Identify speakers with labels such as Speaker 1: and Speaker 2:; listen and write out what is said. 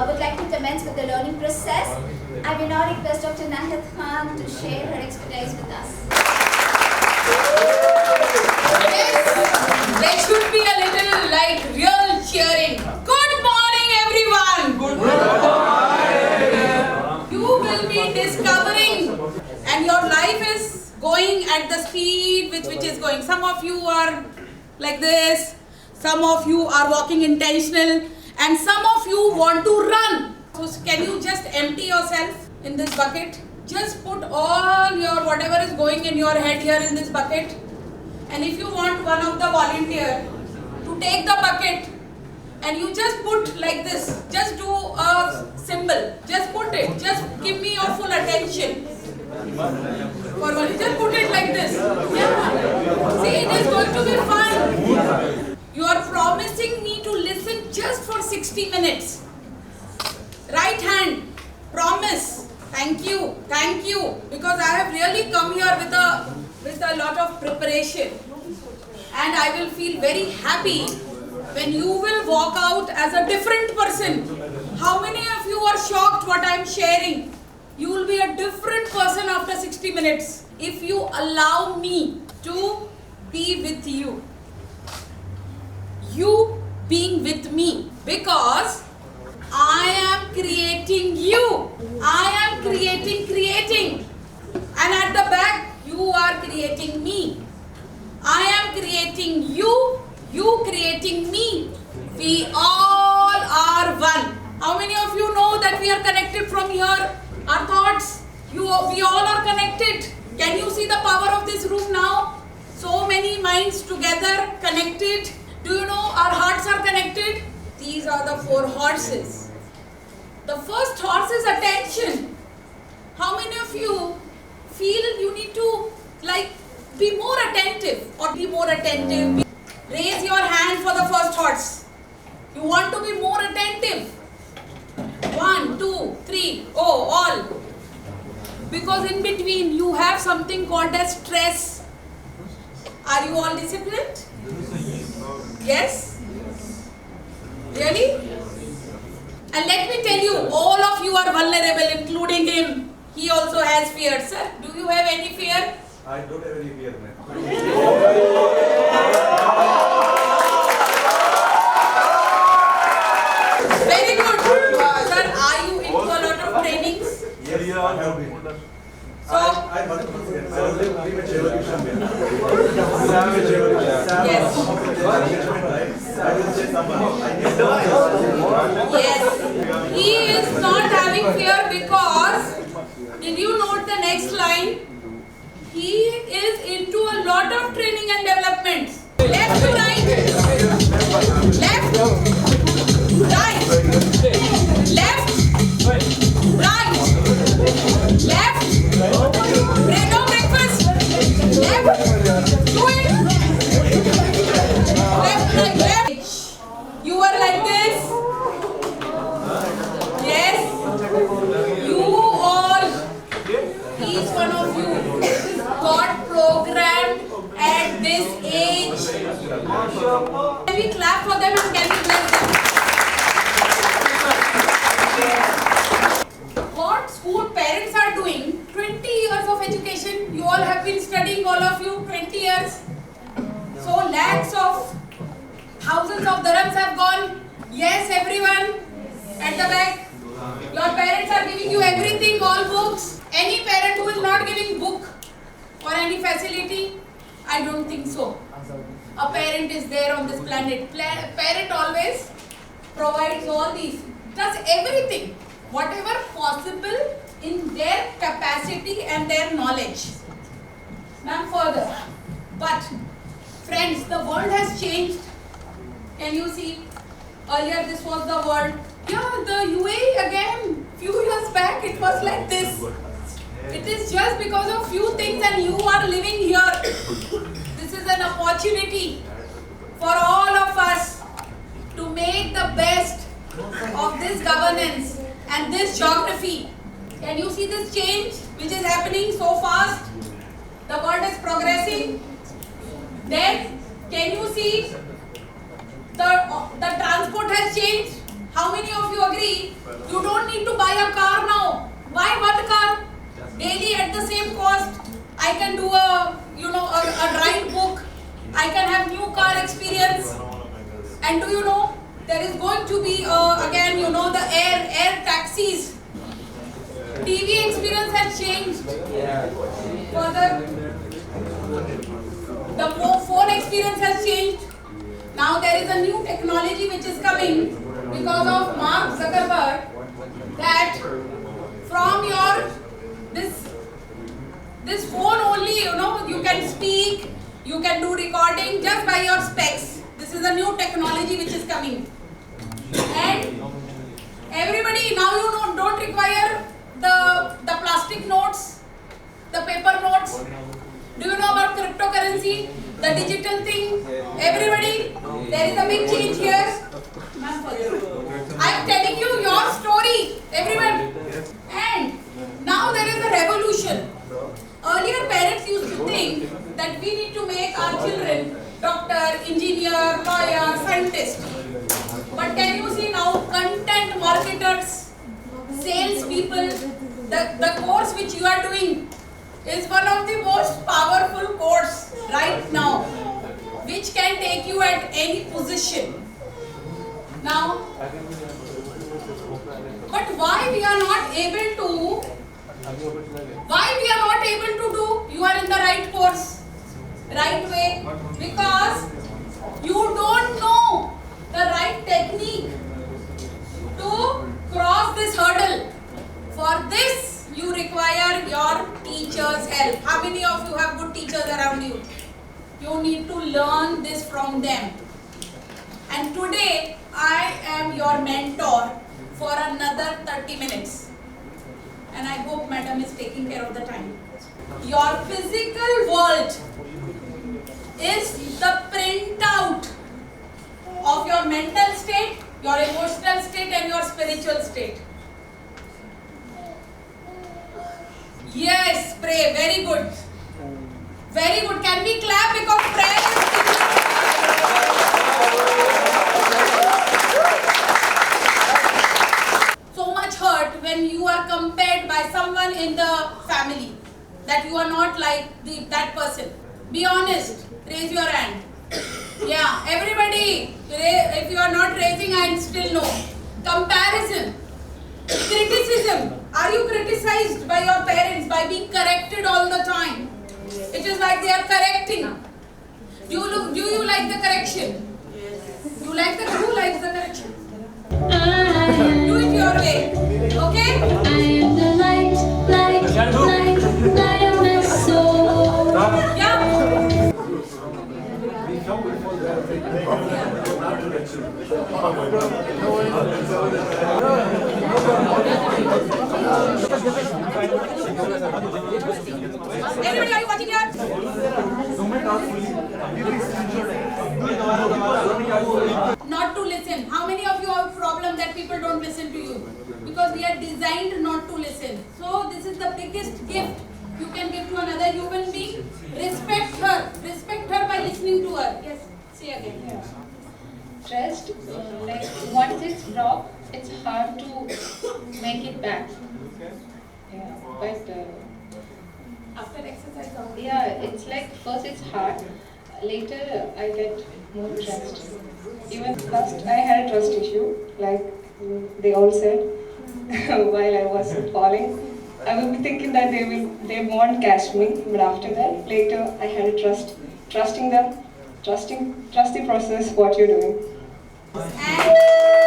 Speaker 1: would like to commence with the learning process. I will now request Dr. Nahid Khan to share her expertise with us.
Speaker 2: Yes, there should be a little real cheering. Good morning, everyone. Good morning. You will be discovering, and your life is going at the speed with which is going. Some of you are like this, some of you are walking intentional, and some of you want to run. So can you just empty yourself in this bucket? Just put all your whatever is going in your head here in this bucket. And if you want one of the volunteer to take the bucket and you just put like this, just do a symbol, just put it, just give me your full attention. Just put it like this. Yeah. See, it is going to be fun. You are promising me to listen just for 60 minutes. Right hand, promise. Thank you, because I have really come here with a lot of preparation, and I will feel very happy when you will walk out as a different person. How many of you are shocked what I am sharing? You will be a different person after 60 minutes if you allow me to be with you. You being with me, because I am creating you. I am creating. And at the back, you are creating me. I am creating you. You creating me. We all are one. How many of you know that we are connected from here? Our thoughts, we all are connected. Can you see the power of this room now? So many minds together, connected. Do you know our hearts are connected? These are the 4 horses. The first horse is attention. How many of you feel you need to be more attentive or be more attentive? Raise your hand for the first horse. You want to be more attentive. 1, 2, 3, all. Because in between you have something called as stress. Are you all disciplined? Yes? Really? And let me tell you, all of you are vulnerable, including him. He also has fear. Sir, do you have any fear?
Speaker 3: I don't have any fear, ma'am.
Speaker 2: Very good. Sir, are you into a lot of trainings?
Speaker 3: Yes, I have been.
Speaker 2: So,
Speaker 3: I was premature evolution.
Speaker 2: yes.
Speaker 3: I will say someone.
Speaker 2: Yes. He is not having fear because, did you note the next line? He is into a lot of training and development. Left to right. Left. Right. Left. Right. Left. No breakfast. Left. Do it. Left, right, left. You are like this. Yes. You all, each one of you got programmed at this age. Can we clap for them and can we bless them? What school parents are doing, 20 years of education, you all have been studying, all of you, 20 years. So lakhs of, thousands of dirhams have gone. Yes, everyone at the back. Your parents are giving you everything, all books. Any parent who is not giving book or any facility, I don't think so. A parent is there on this planet. Parent always provides all these, does everything, whatever possible in their capacity and their knowledge. None further. But friends, the world has changed. Can you see? Earlier this was the world. Yeah, the UAE again, few years back it was like this. It is just because of few things and you are living here. This is an opportunity for all of us to make the best of this governance and this geography. Can you see this change which is happening so fast? The world is progressing. Then can you see the transport has changed? How many of you agree? You don't need to buy a car now. Why what car? Daily at the same cost. I can do a ride book. I can have new car experience. And do you know there is going to be again the air taxis. TV experience has changed. Further, the phone experience has changed. Now there is a new technology which is coming because of Mark Zuckerberg, that from your this phone only you can speak, you can do recording just by your specs. This is a new technology which is coming, and everybody now don't require the plastic notes, the paper notes. Do you know about cryptocurrency, the digital thing? Everybody, there is a big change here. I am telling you your story, everyone. And now there is a revolution. Earlier parents used to think that we need to make our children doctor, engineer, lawyer, scientist. But can you see now content marketers, sales people, the course which you are doing is one of the most powerful course right now, which can take you at any position. Now, but why we are not able to do, you are in the right course, right way, because you don't know the right technique to cross this hurdle. For this, you require your teacher's help. How many of you have good teachers around you? You need to learn this from them. And today, I am your mentor for another 30 minutes. And I hope madam is taking care of the time. Your physical world is the printout of your mental state, your emotional state and your spiritual state. Yes, pray. Very good. Very good. Can we clap because prayer is so much hurt when you are compared by someone in the family that you are not like that person. Be honest. Raise your hand. Yeah, everybody. If you are not raising hand, still no. Comparison. Criticism. Are you criticized by your parents by being corrected all the time? It is like they are correcting. Do you like the correction? Who likes the correction? Do it your way. Okay?
Speaker 4: I am the light of my soul.
Speaker 2: Yeah. Everybody, are you watching here? Not to listen. How many of you have a problem that people don't listen to you? Because we are designed not to listen. So this is the biggest gift you can give to another human being. Respect her. Respect her by listening to her. Yes, say again.
Speaker 5: Yeah. Trust, like once it's dropped, it's hard to make it back. Yeah, but
Speaker 2: After exercise,
Speaker 5: yeah, it's like first it's hard, later I get more trust. Even first I had a trust issue, like they all said while I was falling. I would be thinking that they won't catch me, but after that, later I had a trusting them, trust the process, what you're doing.
Speaker 2: and